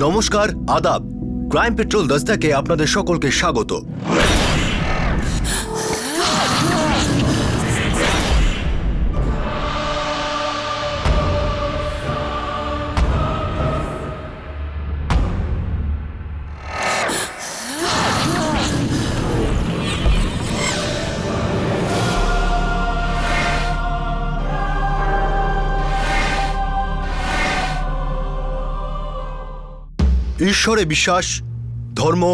নমস্কার, আদাব। Crime petrol দস্তাকে আপনাদের সকলকে স্বাগত। ঈশ্বরে বিশ্বাস, ধর্ম,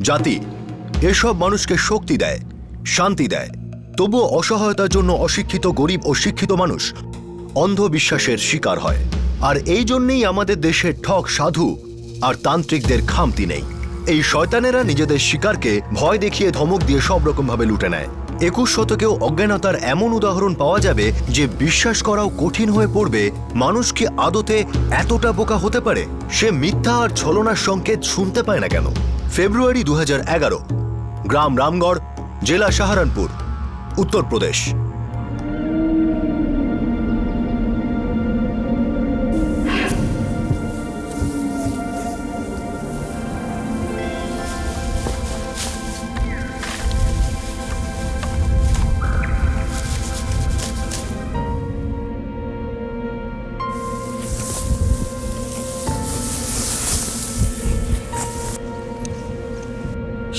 জাতি এসব মানুষকে শক্তি দেয়, শান্তি দেয়। তবুও অসহায়তার জন্য অশিক্ষিত, গরিব ও শিক্ষিত মানুষ অন্ধবিশ্বাসের শিকার হয়। আর এই জন্যেই আমাদের দেশে ঠক সাধু আর তান্ত্রিকদের খামতি নেই। এই শয়তানেরা নিজেদের শিকারকে ভয় দেখিয়ে, ধমক দিয়ে সব রকমভাবে লুটে নেয়। 21 শতকেও অজ্ঞানতার এমন উদাহরণ পাওয়া যাবে যে বিশ্বাস করাও কঠিন হয়ে পড়বে। মানুষ কি আদতে এতটা বোকা হতে পারে? সে মিথ্যা আর ছলনার সংকেত শুনতে পায় না কেন? ফেব্রুয়ারি 2011, গ্রাম রামগড়, জেলা সাহারানপুর, উত্তরপ্রদেশ।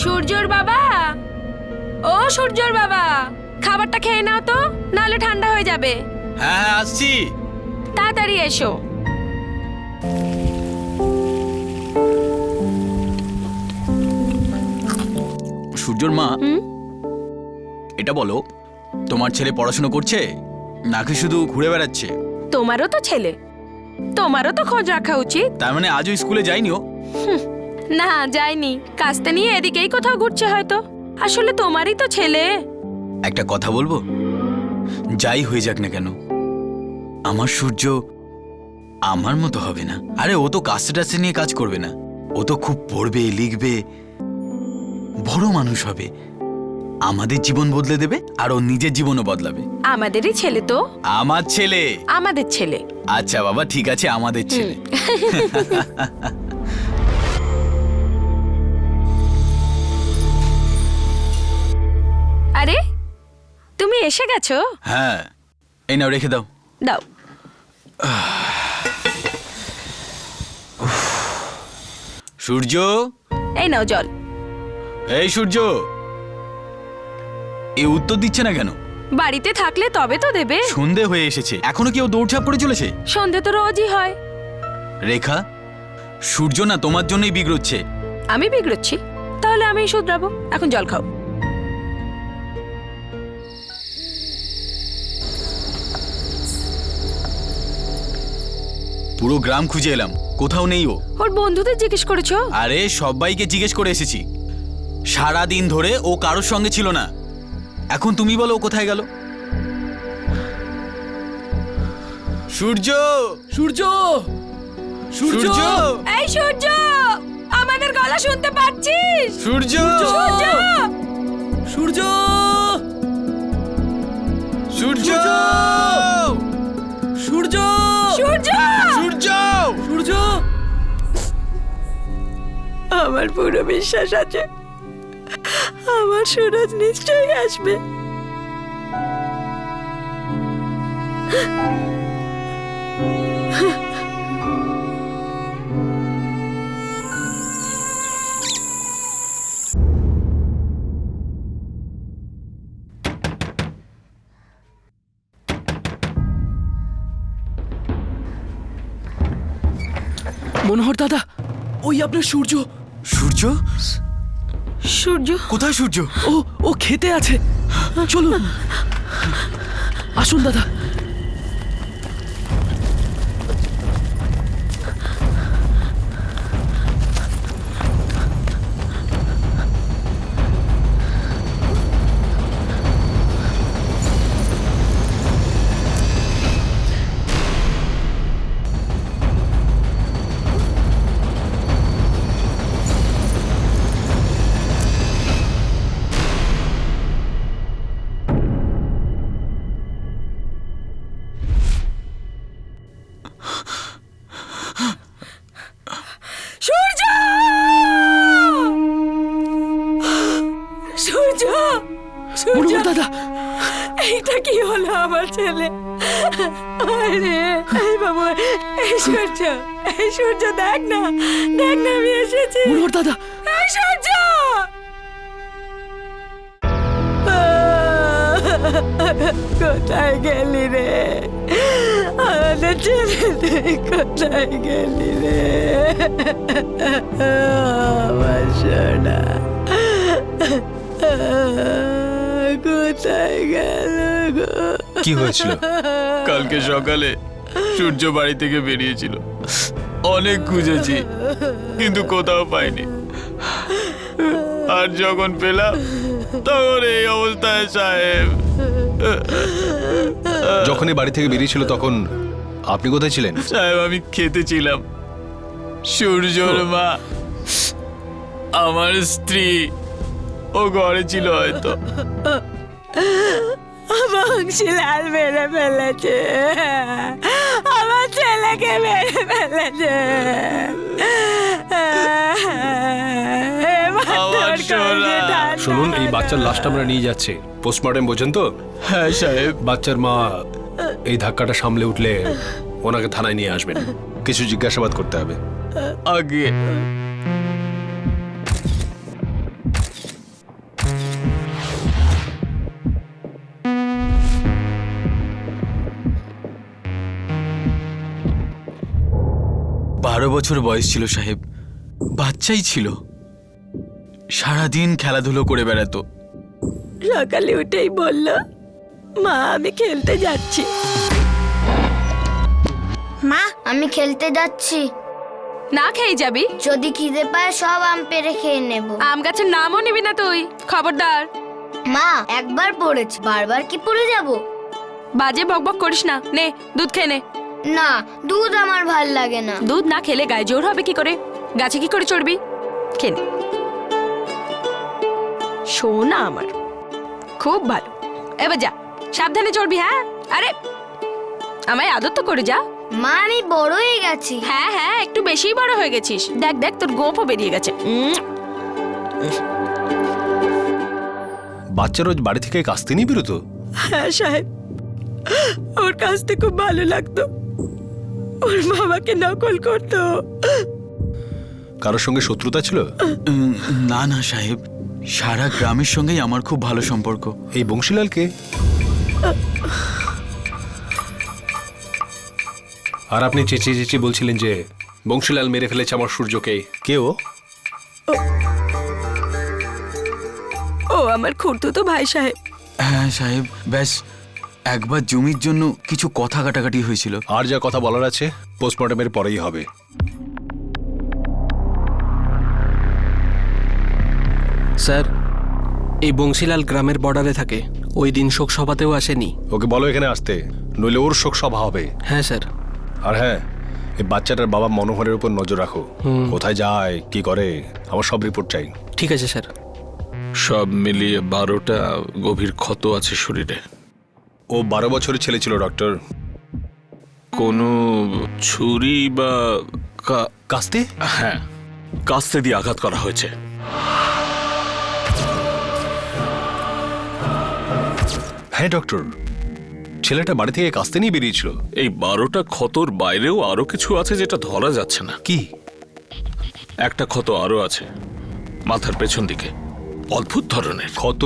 সূর্যর বাবা, ও সূর্যর বাবা, খাবারটা খেয়ে নাও তো, নাহলে ঠান্ডা হয়ে যাবে। হ্যাঁ আসছি। তাড়াতাড়ি এসো। সূর্যর মা, এটা বলো, তোমার ছেলে পড়াশোনা করছে নাকি শুধু ঘুরে বেড়াচ্ছে? তোমারও তো ছেলে, তোমারও তো খোঁজ রাখা উচিত। তার মানে আজও স্কুলে যায়নি ও? না, যাইনি। কাজটা নিয়ে এদিকেই কোথাও ঘুরছে হয়তো। আসলে তোমারই তো ছেলে। একটা কথা বলবো, যাই হয়ে যাক না কেন, আমার সূর্য আমার মতো হবে না। আরে ও তো কাজটা টাজটা নিয়ে কাজ করবে না, ও তো খুব পড়বে, লিখবে, বড় মানুষ হবে, আমাদের জীবন বদলে দেবে, আর ও নিজের জীবনও বদলাবে। আমাদেরই ছেলে তো। আমার ছেলে? আমাদের ছেলে। আচ্ছা বাবা, ঠিক আছে, আমাদের ছেলে। আরে তুমি এসে গেছো? হ্যাঁ, এই নাও, রেখে দাও। দাও। সূর্য, এই নাও জল। এই সূর্য, এ উত্তর দিচ্ছে না কেন? বাড়িতে থাকলে তবে তো দেবে। সন্ধে হয়ে এসেছে, এখনো কেউ দৌড়ঝাঁপ করে চলেছে? সন্ধে তো রোজই হয়। রেখা, সূর্য না তোমার জন্যই বিগড়চ্ছে। আমি বিগড়চ্ছি? তাহলে আমি শুধরাবো। এখন জল খাও। পুরো গ্রাম খুঁজে এলাম, কোথাও নেই ও। ওর বন্ধুদের জিজ্ঞেস করেছো? আরে সবাইকে জিজ্ঞেস করে এসেছি, সারা দিন ধরে ও কারোর সঙ্গে ছিল না। এখন তুমি বলো ও কোথায় গেল? সূর্য, সূর্য, সূর্য, এই সূর্য, আমাদের গলা শুনতে পাচ্ছিস? সূর্য, সূর্য, সূর্য, সূর্য, সূর্য, সূর্য, সূর্য, সূর্য। আমার পুরো বিশ্বাস আছে আমার সুরজ নিশ্চয়ই আসবে। মনোহর দাদা, ওই আপনার সূর্য। সূর্য? সূর্য? কোথায় সূর্য? ও ও খেতে আছে, চলুন আসুন দাদা। এটা কি হলো আমার ছেলে? আরে এই বাবু, এই সূর্য দেখ না আমি এসেছি। মনোহর দাদা, এই সূর্য! কোথায় গেলি রে আমাদের ছেলে? তুই কোথায় গেলি রে আমার সোনা? কোথায় গেল গো? কি হয়েছিল? কালকে সকালে সূর্য বাড়ি থেকে বেরিয়েছিল, অনেক খুঁজেছি কিন্তু কোথাও পাইনি। আর যখন পেলাম তখন এই অবস্থায় সাহেব। যখনই বাড়ি থেকে বেরিয়েছিল তখন আপনি কোথায় ছিলেন? সাহেব আমি খেতে ছিলাম। সূর্যর মা আমার স্ত্রী ও ঘরে ছিল হয়তো। বংশীলাল মেরে ফেলেছে, আমার ছেলেকে মেরে ফেলেছে। আমার সোনা। শুনুন, এই বাচ্চার লাশটা আমরা নিয়ে যাচ্ছি পোস্টমর্টেম, বোঝেন তো? হ্যাঁ সাহেব। বাচ্চার মা এই ধাক্কাটা সামলে উঠলে ওনাকে থানায় নিয়ে আসবেন। কিছু জিজ্ঞাসাবাদ করতে হবে। আগে 12 বছর বয়স ছিল সাহেব, বাচ্চাই ছিল, সারাদিন খেলাধুলো করে বেড়াতো। সকালে উঠেই বলল, মা আমি খেলতে যাচ্ছি। মা আমি খেলতে যাচ্ছি। না খেয়ে যাবি? যদি খিদে পায় সব আম পেড়ে খেয়ে নেব। আম গাছের নামও নিবি না তুই, খবরদার। মা একবার পড়েছি, বারবার কি পড়ে যাব? বাজে বকবক করিস না, নে দুধ খেয়ে নে। না, দুধ আমার ভাল লাগে না। দুধ না খেলে গায়ে জোর হবে কি করে? গাছে কি করে চড়বি? খেয়ে নে। শোনা আমার, খুব ভালো। এবার যা, সাবধানে চড়বি। হ্যাঁ, আরে আমায় আদর তো করে যা। মা আমি বড় হয়ে গেছি। হ্যাঁ হ্যাঁ, একটু বেশিই বড় হয়ে গেছিস। দেখ দেখ, তোর গোঁফও বেরিয়ে গেছে। বাচ্চা রোজ বাড়ি থেকে কাস্তে নিয়ে বেরোতো? হ্যাঁ সাহেব, ওর কাছতে খুব ভালো লাগতো। ওর বাবাকে নকল করতো। কারোর সঙ্গে শত্রুতা ছিল? না না সাহেব, সারা গ্রামের সঙ্গেই আমার খুব ভালো সম্পর্ক। এই বংশীলালকে? আর আপনি চেঁচিয়ে চেঁচিয়ে বলছিলেন যে বংশীলাল মেরে ফেলেছে আমার সূর্যকে। কে ও? ও আমার খুড়তুতো ভাই সাহেব। হ্যাঁ সাহেব, ব্যাস একবার জমির জন্য কিছু কথা কাটাকাটি হয়েছিল। আর যা কথা বলার আছে পোস্টমর্টমের পরেই হবে। স্যার, এই বংশীলাল গ্রামের বর্ডারে থাকে। ওই দিন শোক সভাতেও আসেনি। ওকে বলো এখানে আসতে, নইলে ওর শোক সভা হবে। হ্যাঁ স্যার। আর হ্যাঁ, এই বাচ্চাটার বাবা মনোহরের উপর নজর রাখো। কোথায় যায়, কি করে, আমার সব রিপোর্ট চাই। ঠিক আছে স্যার। সব মিলিয়ে 12টা গভীর ক্ষত আছে শরীরে। ও 12 বছরের ছেলে ছিল ডক্টর। কোনো ছুরি বা কাস্তে? হ্যাঁ, কাস্তে দিয়ে আঘাত করা হয়েছে। হ্যাঁ ডক্টর, ছেলেটা বাড়ি থেকে কাস্তে নিয়ে বেরিয়েছিল। এই 12টা ক্ষতর বাইরেও আরো কিছু আছে যেটা ধরা যাচ্ছে না। কি? একটা ক্ষত আরো আছে মাথার পেছন দিকে, অদ্ভুত ধরনের। ক্ষত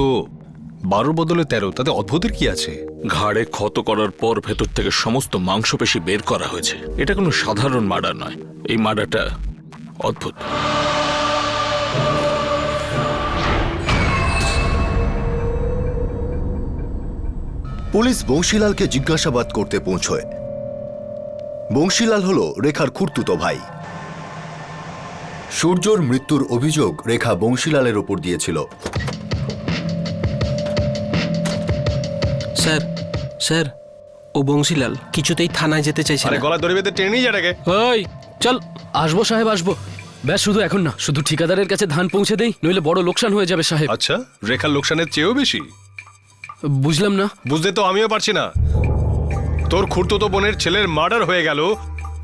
12 বদলে 13, তাতে অদ্ভুতের কি আছে? ঘাড়ে ক্ষত করার পর ভেতর থেকে সমস্ত মাংসপেশি বের করা হয়েছে। এটা কোনো সাধারণ মার্ডার নয়, এই মার্ডারটা অদ্ভুত। পুলিশ বংশীলালকে জিজ্ঞাসাবাদ করতে পৌঁছয়। বংশীলাল হল রেখার খুড়তুতো ভাই। সূর্যর মৃত্যুর অভিযোগ রেখা বংশীলালের ওপর দিয়েছিল। স্যার, স্যার, ও বংশীলাল কিছুতেই থানায় যেতে চাইছে আরে না। গলা দড়ি বেঁধে টেনে নিয়ে যাটাকে। ওই চল। আসবো সাহেব, আসবো। ব্যাস শুধু এখন না, শুধু ঠিকাদারের কাছে ধান পৌঁছে দেই, নইলে বড় লোকসান হয়ে যাবে সাহেব। আচ্ছা, রেখার লোকসানের চেয়েও বেশি? বুঝলাম না। বুঝতে তো আমিও পারছি না। তোর খুড়তুতো বোনের ছেলের মার্ডার হয়ে গেল,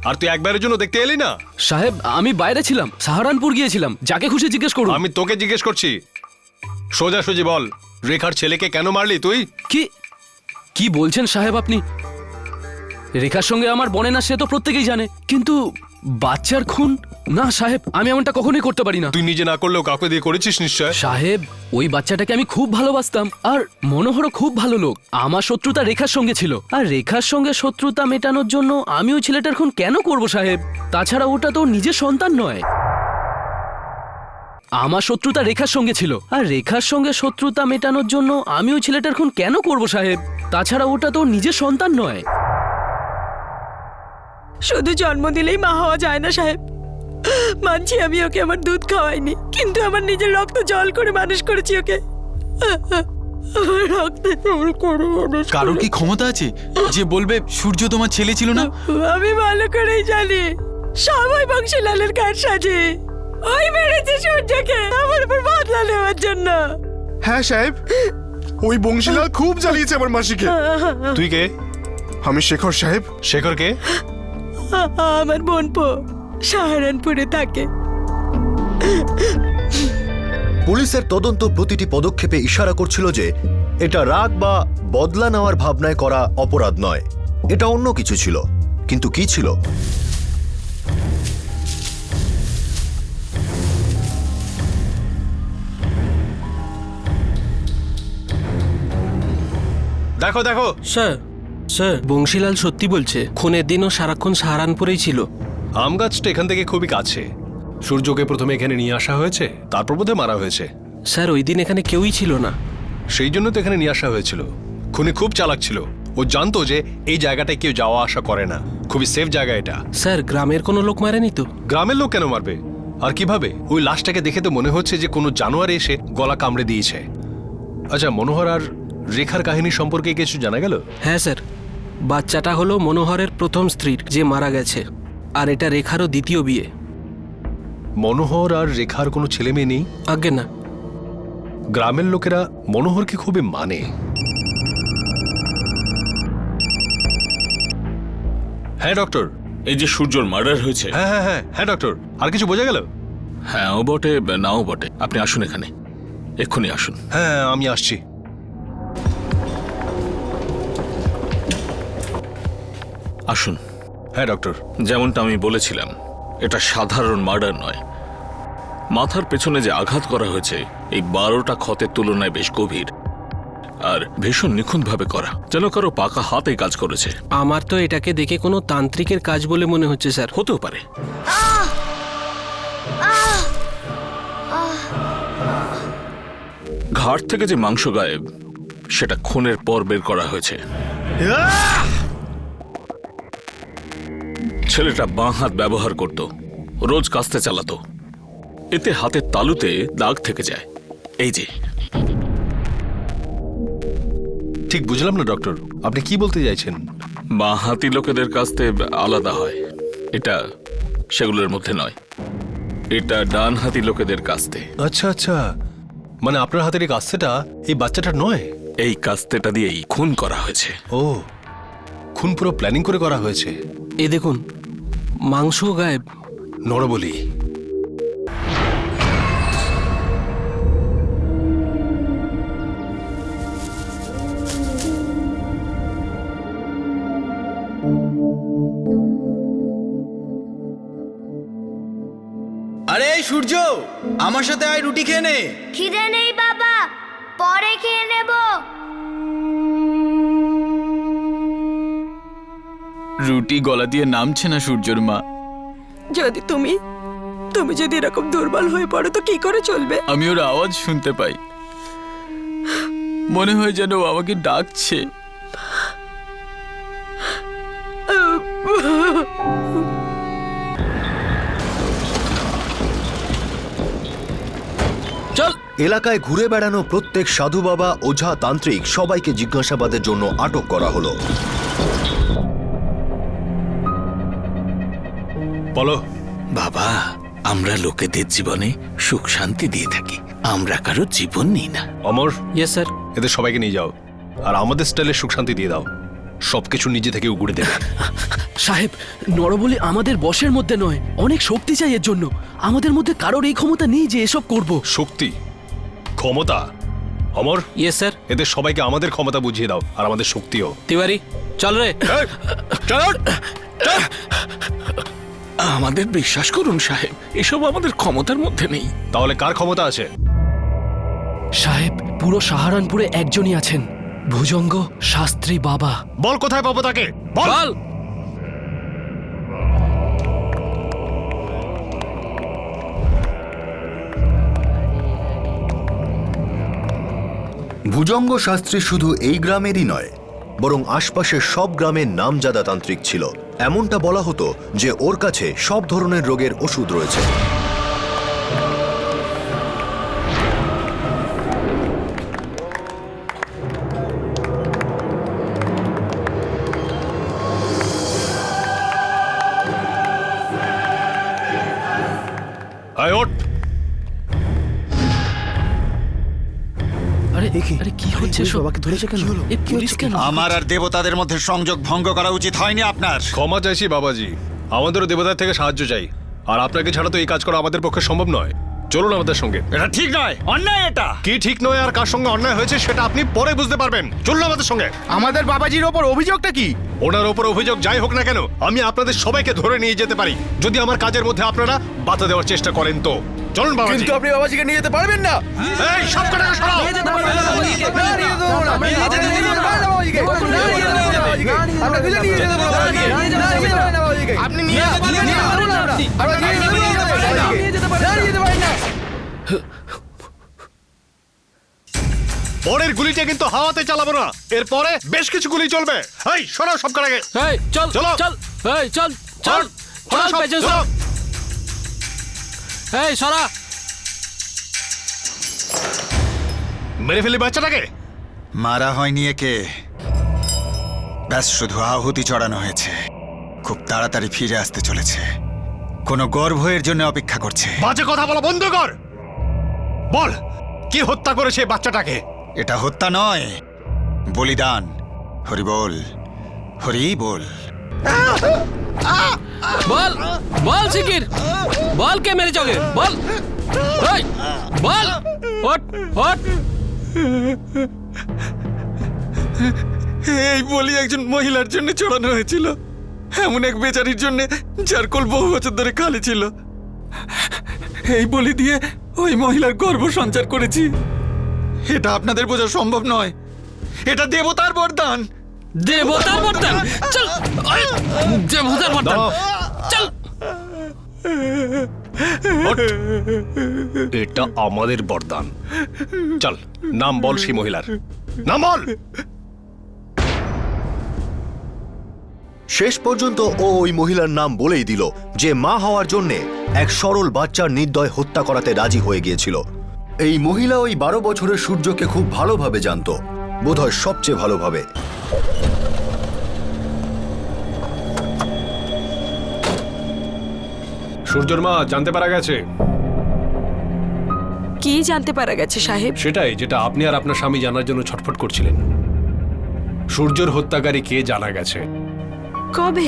আর তুই একবারের জন্য দেখতে এলি না? সাহেব আমি বাইরে ছিলাম, সাহারানপুর গিয়েছিলাম। যাকে খুশি জিজ্ঞেস করুন। আমি তোকে জিজ্ঞেস করছি, সোজাসুজি বল, রেখার ছেলেকে কেন মারলি তুই? কি? কি বলছেন সাহেব আপনি? রেখার সঙ্গে আমার বনে না সে তো প্রত্যেকেই জানে, কিন্তু বাচ্চার খুন না সাহেব, আমি এমনটা কখনোই করতে পারি না। তুই নিজে না করলেও কাউকে দিয়ে করেছিস নিশ্চয়। সাহেব, ওই বাচ্চাটাকে আমি খুব ভালোবাসতাম, আর মনোহরও খুব ভালো লোক। আমার শত্রুতা রেখার সঙ্গে ছিল, আর রেখার সঙ্গে শত্রুতা মেটানোর জন্য আমি ওই ছেলেটার খুন কেন করব সাহেব? তাছাড়া ওটা তো ওর নিজের সন্তান নয়। আমার শত্রুতা রেখার সঙ্গে ছিল, আর রেখার সঙ্গে শত্রুতা মেটানোর জন্য আমি ওই ছেলেটার খুন কেন করব সাহেব? তাছাড়া ওটা তো ওর নিজের সন্তান নয়। শুধু জন্ম দিলেই মা হওয়া যায় না সাহেব। মানছি আমি ওকে আমার দুধ খাওয়াইনি, কিন্তু আমার নিজের রক্ত জল করে মানুষ করেছি ওকে। আমার রক্তে জল করে মানুষ কারোর কি ক্ষমতা আছে যে বলবে সূর্য তোমার ছেলে ছিল না? আমি ভালো করেই জানি সবাই বংশীলালের কাজ সাজে। ওই মেরেছে সূর্যকে আমার উপর বদলা নেওয়ার জন্য। হ্যাঁ সাহেব, ওই বংশীলাল খুব জ্বালিয়েছে আমার মাসিকে। তুই কে? আমি শেখর সাহেব। শেখর কে? আমার বোনপো সাহারানপুরে থাকে। পুলিশের তদন্ত প্রতিটি পদক্ষেপে ইশারা করছিল যে এটা রাগ বা বদলা নেওয়ার ভাবনায় করা অপরাধ নয়, এটা অন্য কিছু ছিল। কিন্তু কি ছিল? দেখো দেখো। স্যার, স্যার বংশীলাল সত্যি বলছে, খুনের দিনও সারাক্ষণ সাহারানপুরেই ছিল। আম গাছটা এখান থেকে খুবই কাছে। সূর্যকে প্রথমে এখানে নিয়ে আসা হয়েছে, তারপর বোধহয় মারা হয়েছে। স্যার ওই দিন এখানে কেউই ছিল না। সেই জন্য তো এখানে নিয়ে আসা হয়েছিল। খুনি খুব চালাক ছিল, ও জানতো যে এই জায়গাটায় কেউ যাওয়া আসা করে না, খুবই সেফ জায়গা এটা। স্যার গ্রামের কোনো লোক মারেনি তো? গ্রামের লোক কেন মারবে? আর কিভাবে? ওই লাশটাকে দেখে তো মনে হচ্ছে যে কোনো জানোয়ার এসে গলা কামড়ে দিয়েছে। আচ্ছা, মনোহর আর রেখার কাহিনী সম্পর্কে কিছু জানা গেল? হ্যাঁ স্যার, বাচ্চাটা হলো মনোহরের প্রথম স্ত্রীর, যে মারা গেছে, আর এটা রেখারও দ্বিতীয় বিয়ে। মনোহর আর রেখার কোনো ছেলে মেয়ে নেই? আজ্ঞে না। গ্রামের লোকেরা মনোহরকে খুবই মানে। হ্যাঁ ডক্টর। এই যে সূর্যর মার্ডার হয়েছে। হ্যাঁ হ্যাঁ হ্যাঁ হ্যাঁ ডক্টর, আর কিছু বোঝা গেল? হ্যাঁ, ও বটে নাও বটে। আপনি আসুন এখানে, এক্ষুনি আসুন। হ্যাঁ আমি আসছি। আসুন। হ্যাঁ ডক্টর। যেমনটা আমি বলেছিলাম, এটা সাধারণ মার্ডার নয়। মাথার পেছনে যে আঘাত করা হয়েছে, এই 12টা ক্ষতের তুলনায় বেশ গভীর আর ভীষণ নিখুঁতভাবে করা, যেন কারো পাকা হাতে কাজ করেছে। আমার তো এটাকে দেখে কোনো তান্ত্রিকের কাজ বলে মনে হচ্ছে স্যার। হতেও পারে। ঘাড় থেকে যে মাংস গায়েব, সেটা খুনের পর বের করা হয়েছে। ছেলেটা বাঁ হাত ব্যবহার করত, রোজ কাস্তে চালাতো। এতে হাতের তালুতে দাগ থেকে যায়। এই যে। ঠিক বুঝলাম না ডক্টর, আপনি কি বলতে চাইছেন? বাঁ হাতি লোকেদের কাস্তে আলাদা হয়, এটা সেগুলোর মধ্যে নয়। এটা ডান হাতি লোকেদের কাস্তে। আচ্ছা আচ্ছা, মানে আপনার হাতের এই কাস্তেটা এই বাচ্চাটার নয়? এই কাস্তেটা দিয়েই খুন করা হয়েছে। ও, খুন পুরো প্ল্যানিং করে করা হয়েছে। এ দেখুন, মাংস গায়েব। নরবলি। আরে এই সূর্য, আমার সাথে আয়, রুটি খেয়ে নে। খিদে নেই বাবা, পরে খেয়ে নেব। রুটি গলা দিয়ে নামছে না সূর্যর মা। যদি তুমি যদি এরকম দুর্বল হয়ে পড়ো তো কি করে চলবে? আমি ওর আওয়াজ শুনতে পাই, মনে হয় যেন ও আমাকে ডাকছে। চল। এলাকায় ঘুরে বেড়ানো প্রত্যেক সাধু বাবা, ওঝা, তান্ত্রিক সবাইকে জিজ্ঞাসাবাদের জন্য আটক করা হলো। বলো। বাবা, আমরা লোকেদের জীবনে সুখ শান্তি দিয়ে থাকি, আমরা কারো জীবন নিই না। অমর, ইয়েস স্যার। এদের সবাইকে নিয়ে যাও, আর আমাদের স্টাইলে সুখ শান্তি দিয়ে দাও। সবকিছু নিজে থেকে উগড়ে দেবে। সাহেব, নরবলি আমাদের বশের মধ্যে নয়, অনেক শক্তি চাই এর জন্য। আমাদের মধ্যে কারোর এই ক্ষমতা নেই যে এসব করব। শক্তি, ক্ষমতা, অমর, ইয়েস স্যার। এদের সবাইকে আমাদের ক্ষমতা বুঝিয়ে দাও আর আমাদের শক্তিও। তিওয়ারি চল রে। আমাদের বিশ্বাস করুন সাহেব, এসব আমাদের ক্ষমতার মধ্যে নেই। তাহলে কার ক্ষমতা আছে? সাহেব, পুরো সাহারানপুরে একজনই আছেন, ভুজঙ্গ শাস্ত্রী বাবা। বল কোথায় পাবো তাকে, বল। বল। ভুজঙ্গ শাস্ত্রী শুধু এই গ্রামেরই নয়, বরং আশপাশের সব গ্রামের নামজাদা তান্ত্রিক ছিল। এমনটা বলা হতো যে ওর কাছে সব ধরনের রোগের ওষুধ রয়েছে। আয় ওঠ। আরে আরে কি হচ্ছে সব? বাবাকে ধরেছে কেন? এ পুলিশ কেন? আমার আর দেবতাদের মধ্যে সংযোগ ভঙ্গ করা উচিত হয়নি আপনার। ক্ষমা চাইছি বাবাজি, আমাদেরও দেবতার থেকে সাহায্য চাই, আর আপনাকে ছাড়া তো এই কাজ করা আমাদের পক্ষে সম্ভব নয়। চলুন আমাদের সঙ্গে। এটা ঠিক নয়, অন্যায় এটা। কি ঠিক নয় আর কার সঙ্গে অন্যায় হয়েছে সেটা আপনি পরে বুঝতে পারবেন। চলুন আমাদের সঙ্গে। আমাদের বাবাজির ওপর অভিযোগটা কি? ওনার ওপর অভিযোগ যাই হোক না কেন, আমি আপনাদের সবাইকে ধরে নিয়ে যেতে পারি যদি আমার কাজের মধ্যে আপনারা বাধা দেওয়ার চেষ্টা করেন তো। চলুন বাবাজি। কিন্তু আপনি বাবাজিকে নিয়ে যেতে পারবেন না। এই সব কটাকে সরাও। আপনি নিয়ে পরের গুলিটা কিন্তু হাওয়াতে চালাবো না, এরপরে বেশ কিছু গুলি চলবে। এই সরাও সব কটাকে। এই চল চলো। চল। এই চল চল চলো চল সব, পেছন চলো। সর। এই সরা। মেরে ফেলি বাচ্চাটাকে। মারা হয়নি একে, ব্যাস শুধু আহুতি চড়ানো হয়েছে। খুব তাড়াতাড়ি ফিরে আসতে চলেছে, কোনো গর্ভের জন্য অপেক্ষা করছে। বাজে কথা বলা বন্ধ কর। বল, কি হত্যা করেছে এই বাচ্চাটাকে? এটা হত্যা নয়, বলিদান। হরি বল, হরি বল। বল বল শিকির, বল কে মেরে চলে, বল। এই বল, ওঠ ওঠ। এই বলি একজন মহিলার জন্য চড়ানো হয়েছিল, এমন এক বেচারির জন্য যার কোল বহু বছর ধরে খালি ছিল। এই বলি দিয়ে ওই মহিলার গর্ভ সঞ্চার করেছি। এটা আপনাদের বোঝা সম্ভব নয়, এটা দেবতার বরদান। দেবতার বরদান? চল। এই, দেবতার বরদান, চল। এটা আমাদের বরদান। চল, নাম বল সেই মহিলার, নাম বল। শেষ পর্যন্ত ও ওই মহিলার নাম বলেই দিল, যে মা হওয়ার জন্যে এক সরল বাচ্চার নির্দয় হত্যা করাতে রাজি হয়ে গিয়েছিল। এই মহিলা ওই 12 বছরের সূর্যকে খুব ভালোভাবে জানতো, বোধহয় সবচেয়ে ভালোভাবে। সূর্যর মা জানতে পারা গেছে। কি জানতে পারা গেছে সাহেব? সেটাই যেটা আপনি আর আপনার স্বামী জানার জন্য ছটফট করছিলেন। সূর্যর হত্যাকারী কে জানা গেছে। কবে?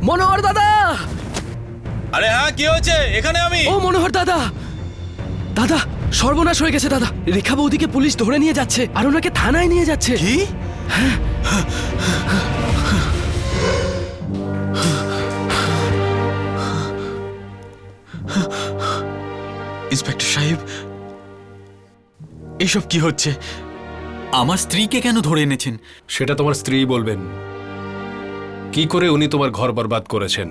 মনোহর দাদা! আরে হ্যাঁ, কি হয়েছে? এখানে আমি। ও মনোহর দাদা! দাদা, সর্বনাশ হয়ে গেছে দাদা। রেখা বৌদিকে পুলিশ ধরে নিয়ে যাচ্ছে আর ওনাকে থানায় নিয়ে যাচ্ছে। কি? ইন্সপেক্টর সাহেব, এসব কি হচ্ছে? আমার স্ত্রীকে কেন ধরে এনেছেন? সেটা তোমার স্ত্রী বলবেন। কি করে উনি তোমার ঘর বরবাদ করেছেন,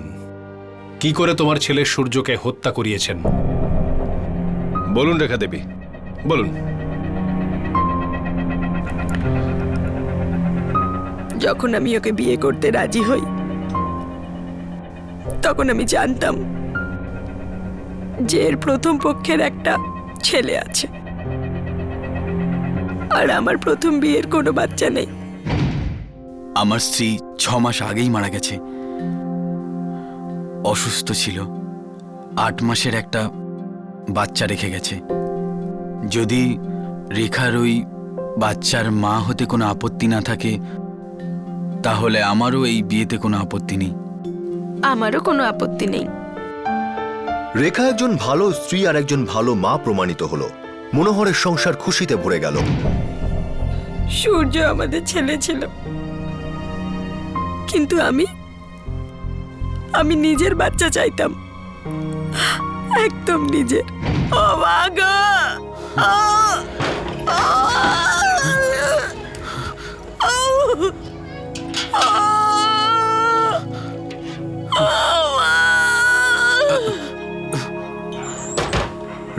কি করে তোমার ছেলে সূর্যকে হত্যা করিয়েছেন, বলুন রেখা দেবী, বলুন। যখন আমি ওকে বিয়ে করতে রাজি হই, তখন আমি জানতাম যে এর প্রথম পক্ষের একটা ছেলে আছে, আর আমার প্রথম বিয়ের কোনো বাচ্চা নেই। আমার স্ত্রী 6 মাস আগেই মারা গেছে। অসুস্থ ছিল, 8 মাসের একটা বাচ্চা রেখে গেছে। যদি রেখার ওই বাচ্চার মা হতে কোনো আপত্তি না থাকে তাহলে আমারও এই বিয়েতে কোনো আপত্তি নেই। আমারও কোনো আপত্তি নেই। রেখা একজন ভালো স্ত্রী আর একজন ভালো মা প্রমাণিত হলো। মনোহরের সংসার খুশিতে ভরে গেল। সূর্য আমাদের ছেলে ছিল, কিন্তু আমি নিজের বাচ্চা চাইতাম, একদম নিজের। ও মা গো!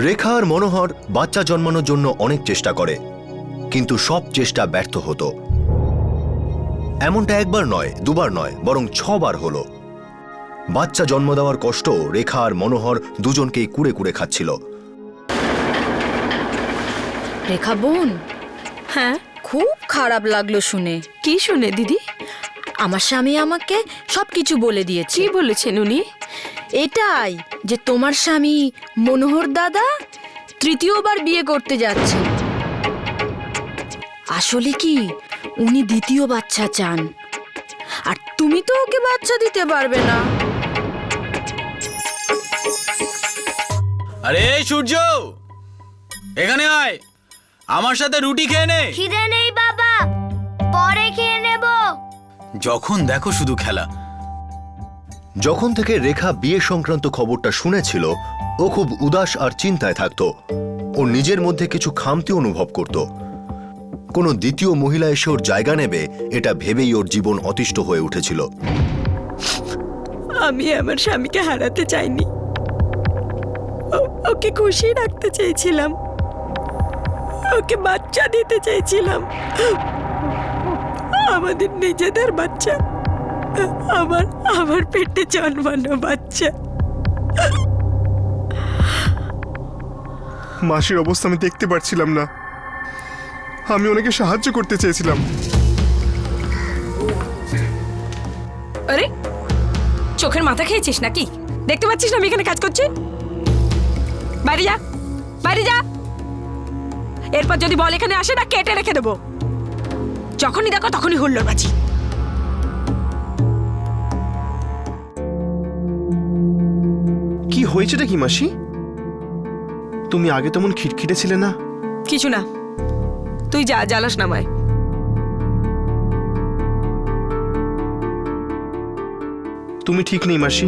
রেখা আর মনোহর বাচ্চা জন্মানোর জন্য অনেক চেষ্টা করে, কিন্তু সব চেষ্টা ব্যর্থ হতো। এমনটা একবার নয়, দুবার নয়, বরং 6 বার হলো। বাচ্চা জন্ম দেওয়ার কষ্ট রেখা আর মনোহর দুজনকেই কুড়ে কুড়ে খাচ্ছিল। রেখা বোন, হ্যাঁ, খুব খারাপ লাগলো শুনে। কি শুনে দিদি? আমার স্বামী আমাকে সবকিছু বলে দিয়েছে। কি বলেছেন উনি? এটাই যে তোমার স্বামী মনোহর দাদা তৃতীয়বার বিয়ে করতে যাচ্ছেন। আসলে কি, উনি দ্বিতীয় বাচ্চা চান, আর তুমি তো ওকে বাচ্চা দিতে পারবে না। আরে সূর্য, এখানে আয়, আমার সাথে রুটি খেয়ে নে। খিদে নেই বাবা, পরে খেয়ে নেব। যখন দেখো শুধু খেলা। যখন থেকে রেখা বিয়ে সংক্রান্ত খবরটা শুনেছিল, ও খুব উদাস আর চিন্তায় থাকত। ও নিজের মধ্যে কিছু খামতি অনুভব করত। কোনো দ্বিতীয় মহিলা এসে ওর জায়গা নেবে, এটা ভেবেই ওর জীবন অতিষ্ঠ হয়ে উঠেছিল। আমি আমার স্বামীকে হারাতে চাইনি, ওকে খুশি রাখতে চেয়েছিলাম, ওকে বাচ্চা দিতে চাইছিলাম, আমাদের নিজেদের বাচ্চা, আমার পেটে জন্মানো বাচ্চা। মাসির অবস্থা আমি দেখতে পারছিলাম না, আমি ওনাকে সাহায্য করতে চেয়েছিলাম। আরে চোখের মাথা খেয়েছিস নাকি? দেখতে পাচ্ছিস না আমি এখানে কাজ করছি? বাইরে যা, বাইরে যা। এরপর যদি বল এখানে আসে না, কেটে রেখে দেবো। যখনই দেখো তখনই হুল্লোড় বাজি। কি হয়েছেটা কি মাসি? তুমি আগে তেমন খিটখিটে ছিলে না। কিছু না, তুই যা, জ্বালাস না আমায়। তুমি ঠিক নেই মাসি,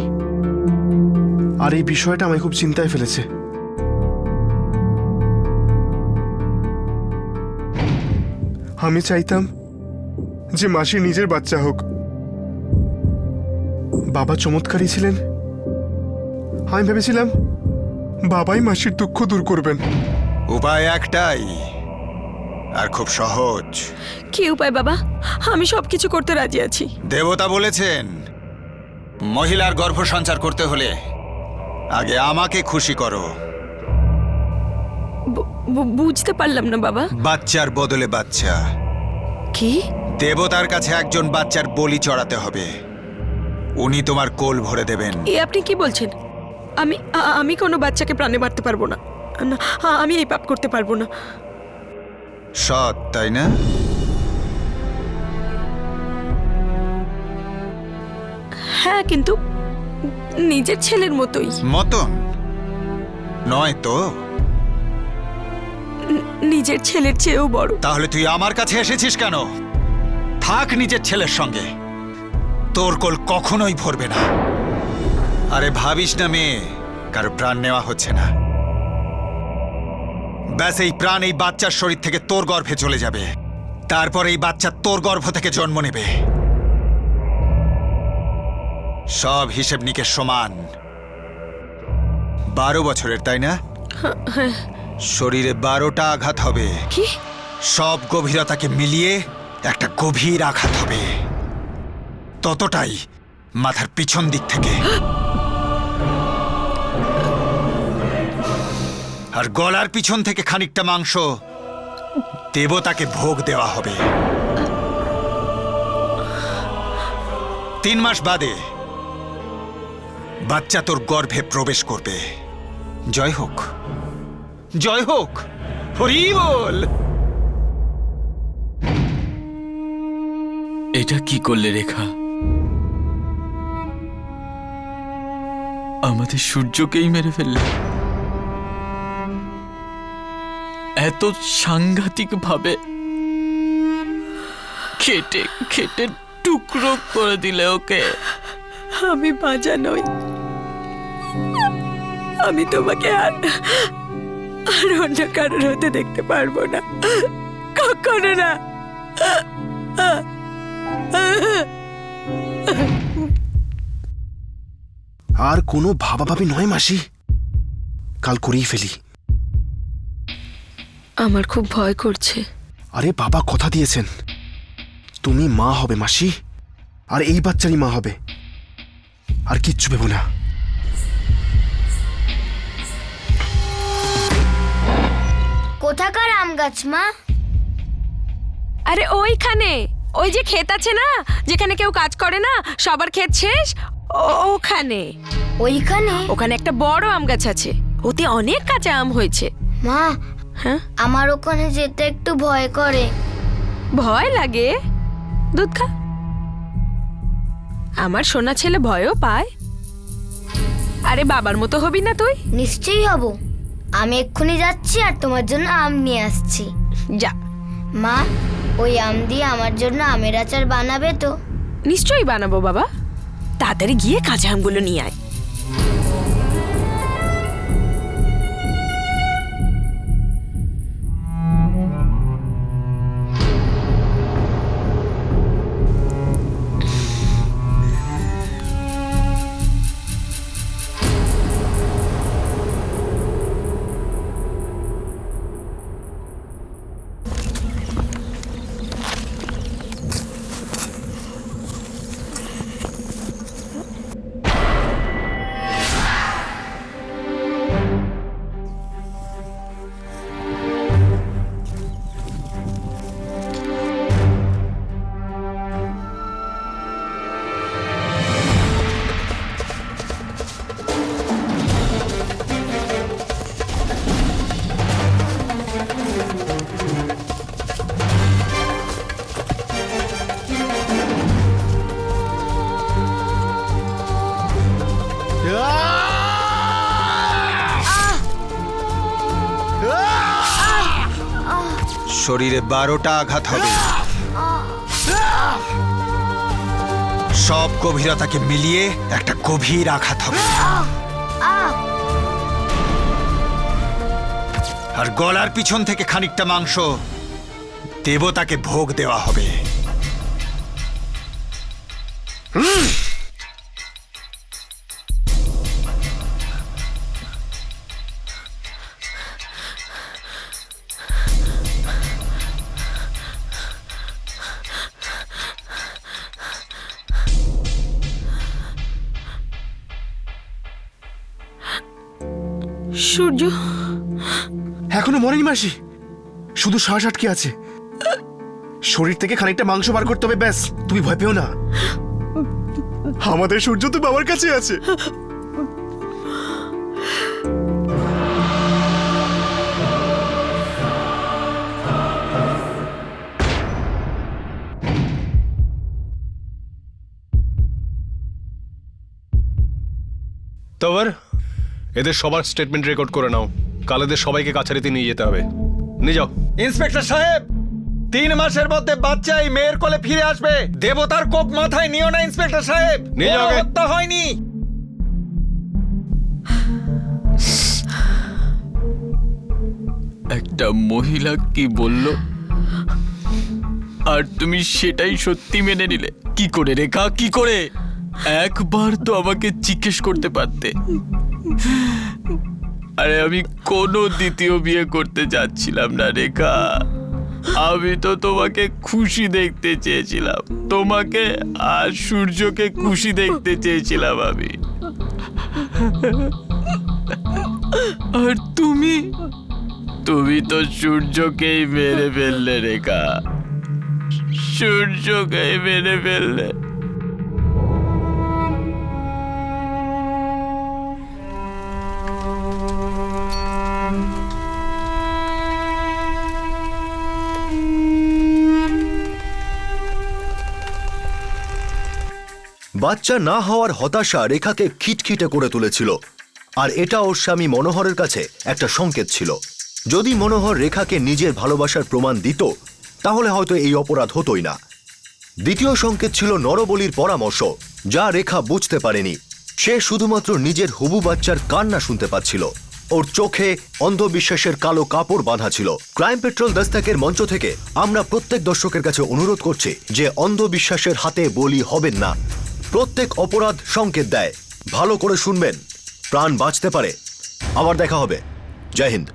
আর এই বিষয়টা আমায় খুব চিন্তায় ফেলেছে। আমি চাইতাম যে মাসির নিজের বাচ্চা হোক। বাবা চমৎকারী ছিলেন, আমি ভেবেছিলাম বাবাই মাসির দুঃখ দূর করবেন। উপায় একটাই, আর খুব সহজ। কি উপায় বাবা? আমি সবকিছু করতে রাজি আছি। দেবতা বলেছেন মহিলার গর্ভ সঞ্চার করতে হলে আগে আমাকে খুশি করো। বুঝতে পারলাম না বাবা। বাচ্চার বদলে বাচ্চা। কি? দেবতার কাছে একজন বাচ্চার বলি চড়াতে হবে, উনি তোমার কোল ভরে দেবেন। এ আপনি কি বলছেন? আমি কোনো বাচ্চাকে প্রাণে মারতে পারবো না। না, আমি এই পাপ করতে পারবো না। সৎ, তাই না? হ্যাঁ, কিন্তু নিজের ছেলের মতোই। মতন নয় তো? নিজের ছেলের চেয়েও বড়। তাহলে তুই আমার কাছে এসেছিস কেন? থাক নিজের ছেলের সঙ্গে, তোর কোল কখনোই ভরবে না। আরে ভাবিস না মেয়ে, কারো প্রাণ নেওয়া হচ্ছে না। ব্যাস এই প্রাণ এই বাচ্চার শরীর থেকে তোর গর্ভে চলে যাবে, তারপর এই বাচ্চা তোর গর্ভ থেকে জন্ম নেবে। সব হিসেব নিকেশ সমান। 12 বছরের, তাই না? শরীরে 12টা আঘাত হবে। কি? সব গভীরতাকে মিলিয়ে একটা গভীর আঘাত হবে, ততটাই মাথার পিছন দিক থেকে। আর গলার পিছন থেকে খানিকটা মাংস দেবতাকে ভোগ দেওয়া হবে। 3 মাস বাদে বাচ্চা তোর গর্ভে প্রবেশ করবে। জয় হোক, জয় হোক। হরি বল। এটা কি করলে রেখা? আমাদের সূর্যকেই মেরে ফেললে। এত সাংঘাতিক ভাবে খেটে খেটে টুকরো করে দিলে ওকে। আমি বাঁচা নই, আমি তোমাকে আর অন্য কারোর হতে দেখতে পারবো না, কখনো না। আর কোনো ভাবাভাবি নয় মাসি, কাল করেই ফেলি। আমার খুব ভয় করছে। আরে বাবা কথা দিয়েছেন, তুমি মা হবে মাসি, আর এই বাচ্চারই মা হবে, আর কিচ্ছু ভেবো না। কোথাকার আম গাছ মা? আরে ওইখানে, ওই যে ক্ষেত আছে না, যেখানে কেউ কাজ করে না, সবার ক্ষেত শেষ, ওখানে। ওইখানে? ওখানে একটা বড় আম গাছ আছে, ওতে অনেক কাঁচা আম হয়েছে। মা, হ্যাঁ? আমার ওখানে যেতে একটু ভয় করে। ভয় লাগে? দুধ খা। আমার সোনা ছেলে ভয়ও পায়। আরে বাবার মতো হবি না তুই? নিশ্চয়ই হব। আমি এক্ষুনি যাচ্ছি আর তোমার জন্য আম নিয়ে আসছি। যা। মা, ওই আম দিয়ে আমার জন্য আমের আচার বানাবে তো? নিশ্চয়ই বানাবো বাবা, তাড়াতাড়ি গিয়ে কাঁচা আমগুলো নিয়ে আয়। শরীরে 12টা আঘাত হবে, সব গভীরতাকে মিলিয়ে একটা গভীর আঘাত হবে। আর গলার পিছন থেকে খানিকটা মাংস দেবতাকে ভোগ দেওয়া হবে। সূর্য এখনো মরেনি মাসি, শুধু শ্বাস আটকে আছে। শরীর থেকে খানিকটা মাংস বার করতে হবে, ব্যাস। তুমি ভয় পেও না, আমাদের সূর্য তো বাবার কাছে আছে। তবর এদের সবার স্টেটমেন্ট রেকর্ড করে নাও, কাল এদের সবাইকে কাছারিতে নিয়ে যেতে হবে। নিয়ে যাও। ইন্সপেক্টর সাহেব, 3 মাসের মধ্যে বাচ্চা এই মেয়ের কোলে ফিরে আসবে। দেবতার কোপ মাথায় নিও না ইন্সপেক্টর সাহেব, নিয়ে যাও। হত্যা হয়নি। একটা মহিলা কি বলল আর তুমি সেটাই সত্যি মেনে নিলে? কি করে রেখা, কি করে? একবার তো আমাকে জিজ্ঞেস করতে পারতে। আরে আমি কোনো দ্বিতীয় বিয়ে করতে যাচ্ছিলাম না রেখা, আমি তো তোমাকে খুশি দেখতে চেয়েছিলাম, তোমাকে আর সূর্যকে খুশি দেখতে চেয়েছিলাম আমি। আর তুমি তো সূর্যকেই মেরে ফেললে রেখা, সূর্যকেই মেরে ফেললে। বাচ্চা না হওয়ার হতাশা রেখাকে খিটখিটে করে তুলেছিল, আর এটা ওর স্বামী মনোহরের কাছে একটা সংকেত ছিল। যদি মনোহর রেখাকে নিজের ভালোবাসার প্রমাণ দিত তাহলে হয়তো এই অপরাধ হতোই না। দ্বিতীয় সংকেত ছিল নরবলির পরামর্শ, যা রেখা বুঝতে পারেনি। সে শুধুমাত্র নিজের হবু বাচ্চার কান্না শুনতে পাচ্ছিল। ওর চোখে অন্ধবিশ্বাসের কালো কাপড় বাঁধা ছিল। ক্রাইম পেট্রোল দস্তকের মঞ্চ থেকে আমরা প্রত্যেক দর্শকের কাছে অনুরোধ করছি যে অন্ধবিশ্বাসের হাতে বলি হবেন না। প্রত্যেক অপরাধ সংকেত দেয়, ভালো করে শুনবেন, প্রাণ বাঁচতে পারে। আবার দেখা হবে। জয় হিন্দ।